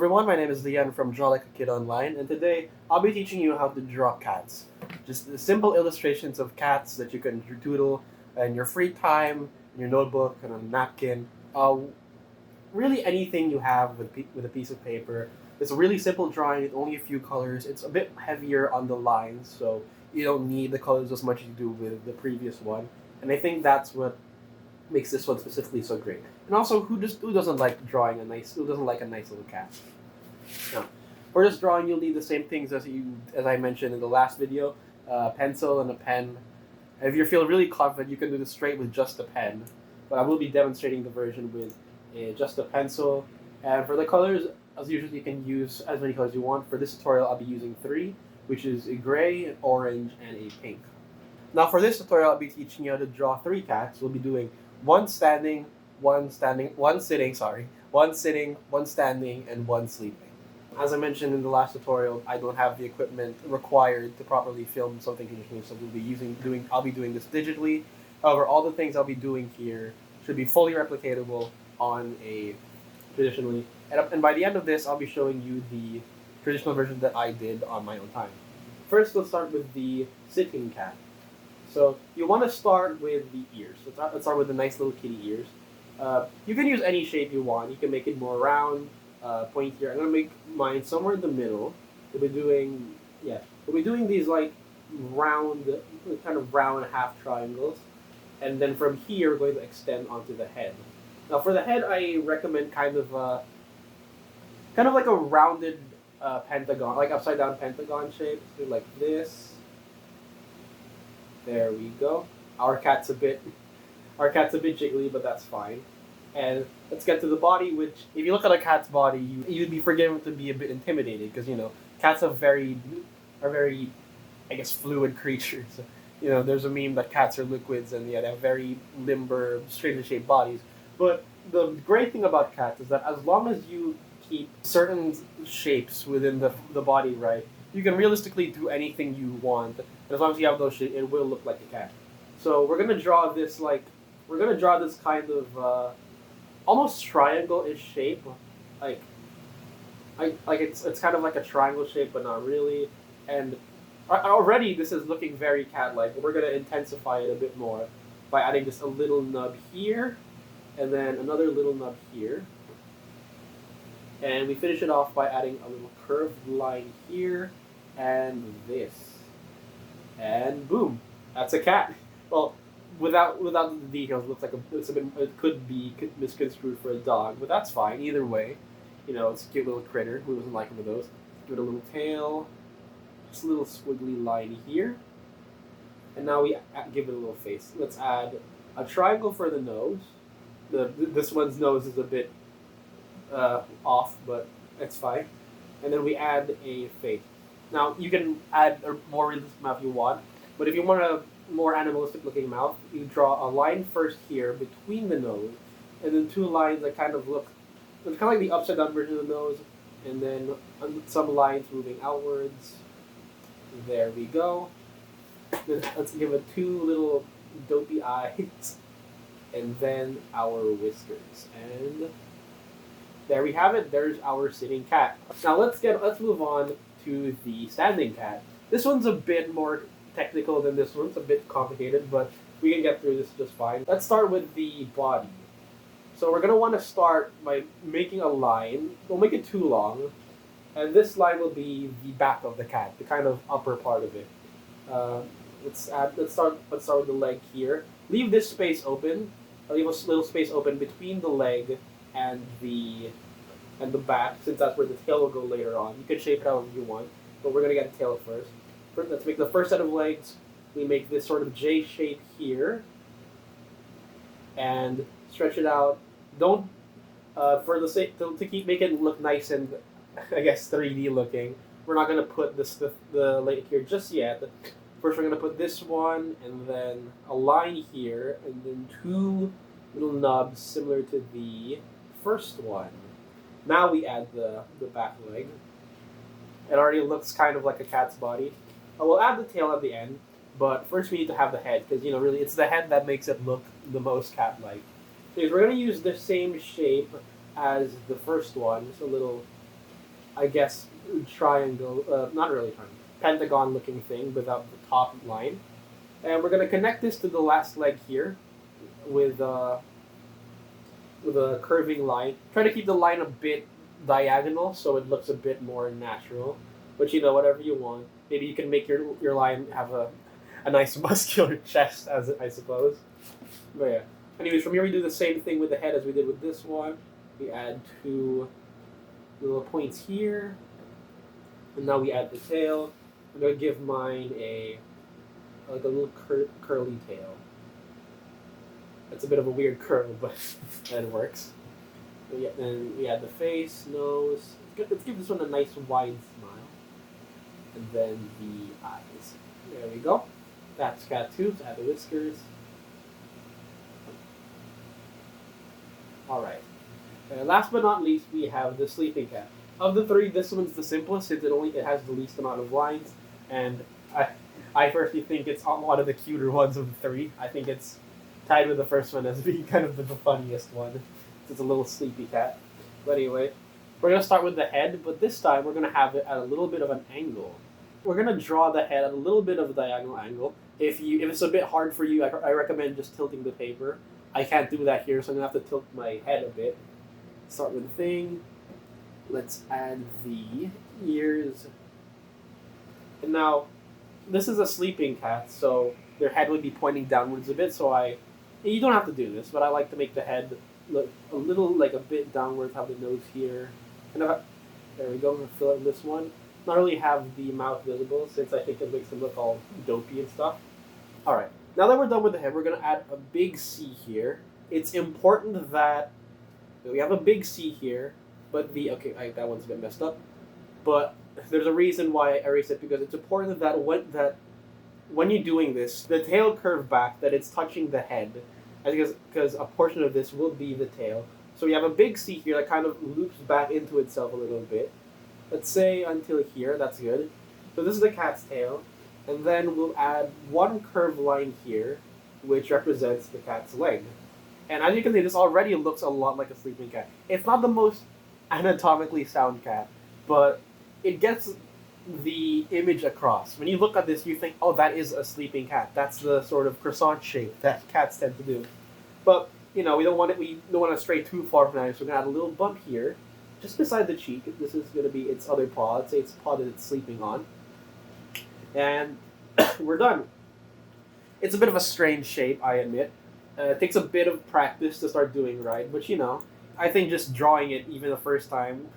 everyone, my name is Leon from Drawlikeakid Online, and today I'll be teaching you how to draw cats. Just the simple illustrations of cats that you can doodle in your free time, in your notebook, and on a napkin. Really anything you have with a piece of paper. It's a really simple drawing with only a few colors. It's a bit heavier on the lines, so you don't need the colors as much as you do with the previous one. And I think that's what makes this one specifically so great. And also, who doesn't like drawing who doesn't like a nice little cat? Now, for this drawing, you'll need the same things as I mentioned in the last video: a pencil and a pen. And if you feel really confident, you can do this straight with just a pen. But I will be demonstrating the version with just a pencil. And for the colors, as usual, you can use as many colors you want. For this tutorial, I'll be using three, which is a gray, an orange, and a pink. Now, for this tutorial, I'll be teaching you how to draw three cats. We'll be doing one sitting, one standing, one standing, and one sleeping. As I mentioned in the last tutorial, I don't have the equipment required to properly film something traditionally, so I'll be doing this digitally. However, all the things I'll be doing here should be fully replicatable on a traditionally. And by the end of this, I'll be showing you the traditional version that I did on my own time. First, let's start with the sitting cat. So you want to start with the ears. Let's start with the nice little kitty ears. You can use any shape you want. You can make it more round, pointier. I'm gonna make mine somewhere in the middle. We'll be doing these like round, kind of round half triangles, and then from here we're going to extend onto the head. Now for the head, I recommend kind of like a rounded pentagon, like upside down pentagon shape, so like this. There we go. Our cat's a bit jiggly, but that's fine. And let's get to the body, which, if you look at a cat's body, you'd be forgiven to be a bit intimidated, because, cats are very, I guess, fluid creatures. There's a meme that cats are liquids, and they have very limber, strangely shaped bodies. But the great thing about cats is that as long as you keep certain shapes within the body right, you can realistically do anything you want. And as long as you have those shapes, it will look like a cat. So we're gonna draw this kind of almost triangle-ish shape. It's kind of like a triangle shape, but not really. And already this is looking very cat-like. We're gonna intensify it a bit more by adding just a little nub here, and then another little nub here. And we finish it off by adding a little curved line here, and this. And boom, that's a cat. Well, without the details, it could be misconstrued for a dog, but that's fine either way. It's a cute little critter. Who doesn't like one of those? Give it a little tail, just a little squiggly line here, and now we give it a little face. Let's add a triangle for the nose. This one's nose is a bit off, but it's fine. And then we add a face. Now, you can add a more realistic mouth if you want, but if you want a more animalistic looking mouth, you draw a line first here between the nose, and then two lines that kind of look, it's kind of like the upside down version of the nose, and then some lines moving outwards. There we go. Let's give it two little dopey eyes, and then our whiskers. And there we have it. There's our sitting cat. Now let's move on to the standing cat. This one's a bit more technical than this one. It's a bit complicated, but we can get through this just fine. Let's start with the body. So we're going to want to start by making a line. We'll make it too long, and this line will be the back of the cat, the kind of upper part of it. Let's start with the leg here. Leave this space open. Leave a little space open between the leg and the back, since that's where the tail will go later on. You can shape it however you want, but we're going to get the tail first. Let's make the first set of legs. We make this sort of J shape here, and stretch it out. Don't make it look nice and, I guess, 3D looking. We're not going to put the leg here just yet. First, we're going to put this one, and then a line here, and then two little nubs similar to the first one. Now we add the back leg. It already looks kind of like a cat's body. We'll add the tail at the end, but first we need to have the head, because really it's the head that makes it look the most cat-like. So we're going to use the same shape as the first one, just a little I guess, triangle, not really triangle, pentagon looking thing without the top line. And we're going to connect this to the last leg here with, with a curving line. Try to keep the line a bit diagonal so it looks a bit more natural. But whatever you want. Maybe you can make your line have a nice muscular chest, as I suppose. But yeah. Anyways, from here we do the same thing with the head as we did with this one. We add 2 little points here, and now we add the tail. I'm gonna give mine a little curly tail. It's a bit of a weird curl, but that works. Then we add the face, nose. Let's give this one a nice wide smile, and then the eyes. There we go. That's cat 2. Add the whiskers. All right. Last but not least, we have the sleeping cat. Of the 3, this one's the simplest since it has the least amount of lines, and I personally think it's one of the cuter ones of the 3. I think it's tied with the first one as being kind of the funniest one. It's a little sleepy cat. But anyway, we're gonna start with the head, but this time we're gonna have it at a little bit of an angle. We're gonna draw the head at a little bit of a diagonal angle. If it's a bit hard for you, I recommend just tilting the paper. I can't do that here, so I'm gonna have to tilt my head a bit. Start with the thing. Let's add the ears. And now, this is a sleeping cat, so their head would be pointing downwards a bit. You don't have to do this, but I like to make the head look a little like a bit downwards. Have the nose here, and there we go. I'm gonna fill in this one. Not really have the mouth visible, since I think it makes them look all dopey and stuff. All right. Now that we're done with the head, we're going to add a big C here. It's important that we have a big C here, but that one's a bit messed up. But there's a reason why I erased it, because it's important that when you're doing this, the tail curve back, that it's touching the head, because a portion of this will be the tail. So we have a big C here that kind of loops back into itself a little bit. Let's say until here, that's good. So this is the cat's tail. And then we'll add 1 curved line here, which represents the cat's leg. And as you can see, this already looks a lot like a sleeping cat. It's not the most anatomically sound cat, but it gets the image across. When you look at this, you think, oh, that is a sleeping cat. That's the sort of croissant shape that cats tend to do. But, we don't want to stray too far from that, so we're going to add a little bump here, just beside the cheek. This is going to be its other paw. Let's say it's paw that it's sleeping on. And we're done. It's a bit of a strange shape, I admit. It takes a bit of practice to start doing right, but I think just drawing it even the first time,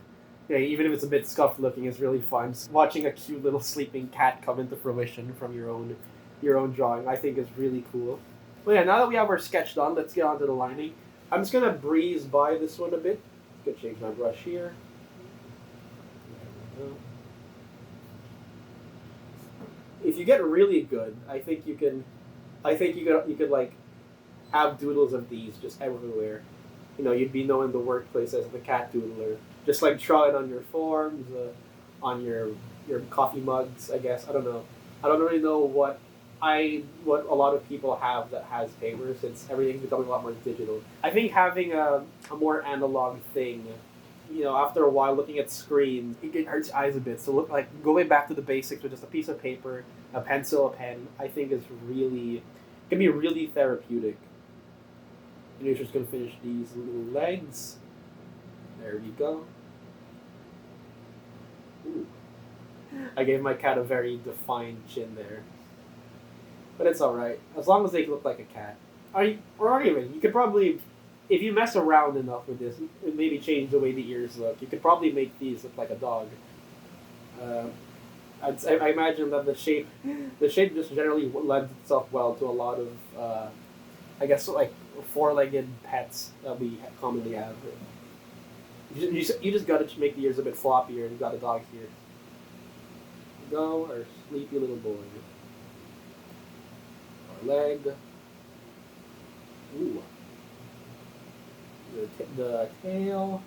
even if it's a bit scuffed looking, is really fun. Watching a cute little sleeping cat come into fruition from your own drawing, I think is really cool. But yeah, now that we have our sketch done, let's get on to the lining. I'm just gonna breeze by this one a bit. Let's change my brush here. There we go. If you get really good, I think you could like have doodles of these just everywhere. You'd be known in the workplace as the cat doodler. Just like draw it on your forms, on your coffee mugs. I guess I don't know. I don't really know what a lot of people have that has paper, since everything's becoming a lot more digital. I think having a more analog thing, after a while looking at screens, it hurts your eyes a bit. So going back to the basics with just a piece of paper, a pencil, a pen, I think can be really therapeutic. And you're just gonna finish these little legs. There we go. Ooh. I gave my cat a very defined chin there. But it's alright, as long as they look like a cat. Or even, you could probably, if you mess around enough with this, and maybe change the way the ears look, you could probably make these look like a dog. I imagine that the shape just generally lends itself well to a lot of, I guess, like 4-legged pets that we commonly have. You just gotta make the ears a bit floppier, and you got a dog here. Go, our sleepy little boy. Our leg. Ooh. The tail.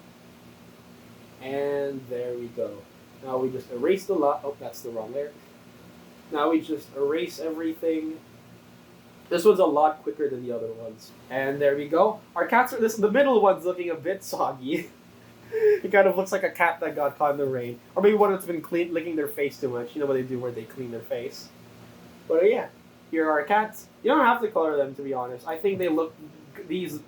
And there we go. Now we just erase the lot. Oh, that's the wrong layer. Now we just erase everything. This one's a lot quicker than the other ones. And there we go. Our cats are the middle one's looking a bit soggy. It kind of looks like a cat that got caught in the rain, or maybe one that's been licking their face too much. You know what they do where they clean their face. But yeah, here are our cats. You don't have to color them, to be honest. I think they look for this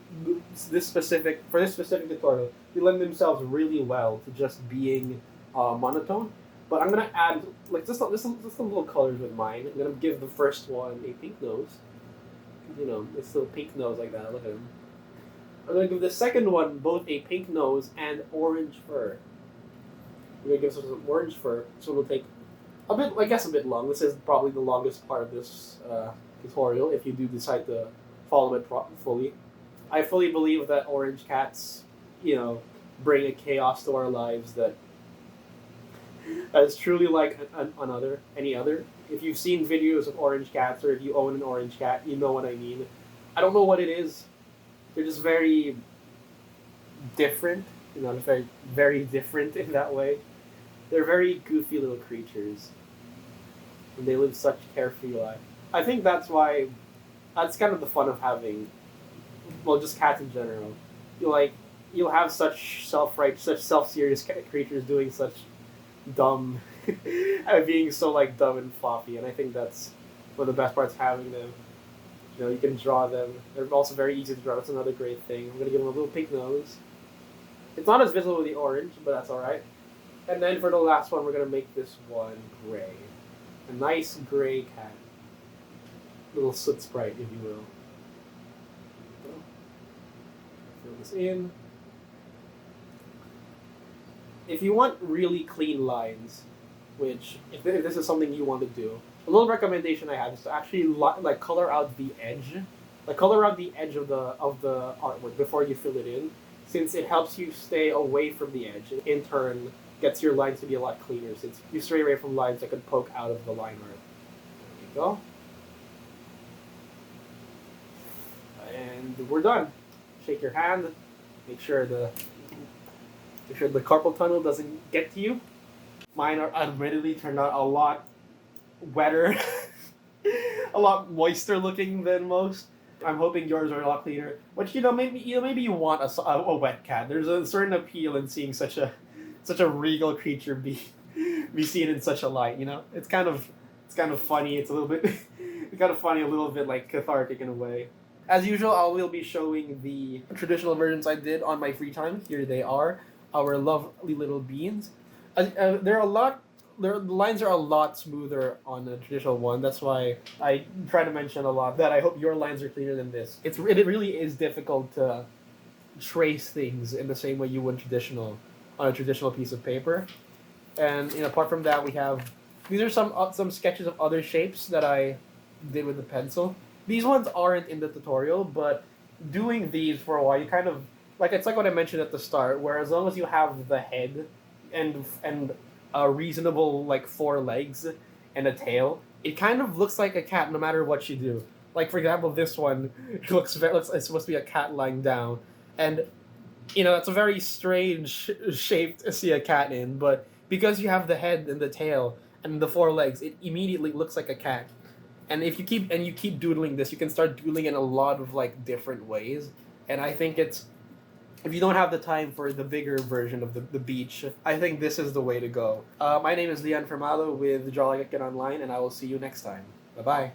specific tutorial. They lend themselves really well to just being monotone. But I'm gonna add like just some little colors with mine. I'm gonna give the first one a pink nose. You know, it's little pink nose like that. Look at him. I'm gonna give the second one both a pink nose and orange fur. I'm gonna give some orange fur. So it'll take a bit, I guess, a bit long. This is probably the longest part of this tutorial if you do decide to follow it fully. I fully believe that orange cats, you know, bring a chaos to our lives that is truly like any other. If you've seen videos of orange cats or if you own an orange cat, you know what I mean. I don't know what it is. They're just very different. You know, very, very different in that way. They're very goofy little creatures. And they live such carefree life. I think that's why, that's kind of the fun of having, well, just cats in general. You'll have such self-serious creatures doing such dumb, being so like dumb and floppy, and I think that's one of the best parts of having them. You know, you can draw them. They're also very easy to draw. That's another great thing. I'm gonna give them a little pink nose. It's not as visible with the orange, but that's all right. And then for the last one, we're gonna make this one gray, a nice gray cat, little soot sprite, if you will. Fill this in. If you want really clean lines, which if this is something you want to do, a little recommendation I have is to actually like color out the edge, of the artwork before you fill it in, since it helps you stay away from the edge. And in turn, gets your lines to be a lot cleaner, since you stray away from lines that could poke out of the line art. There you go. And we're done. Shake your hand. Make sure the carpal tunnel doesn't get to you. Mine are admittedly turned out a lot wetter, a lot moister looking than most. I'm hoping yours are a lot cleaner. But maybe you want a wet cat. There's a certain appeal in seeing such a regal creature be seen in such a light. You know, it's kind of funny. It's a little bit it's kind of funny, a little bit like cathartic in a way. As usual, I will be showing the traditional versions I did on my free time. Here they are. Our lovely little beans. The lines are a lot smoother on the traditional one. That's why I try to mention a lot that I hope your lines are cleaner than this. It really is difficult to trace things in the same way you would on a traditional piece of paper. And apart from that, these are some sketches of other shapes that I did with the pencil. These ones aren't in the tutorial, but doing these for a while, you kind of it's like what I mentioned at the start, where as long as you have the head and a reasonable 4 legs and a tail, it kind of looks like a cat no matter what you do. Like for example, this one it's supposed to be a cat lying down, and it's a very strange shape to see a cat in, but because you have the head and the tail and the 4 legs, it immediately looks like a cat. And if you keep doodling this, you can start doodling in a lot of different ways, and I think if you don't have the time for the bigger version of the beach, I think this is the way to go. My name is Leon Fermalo with Drawlikeakid Online, and I will see you next time. Bye-bye.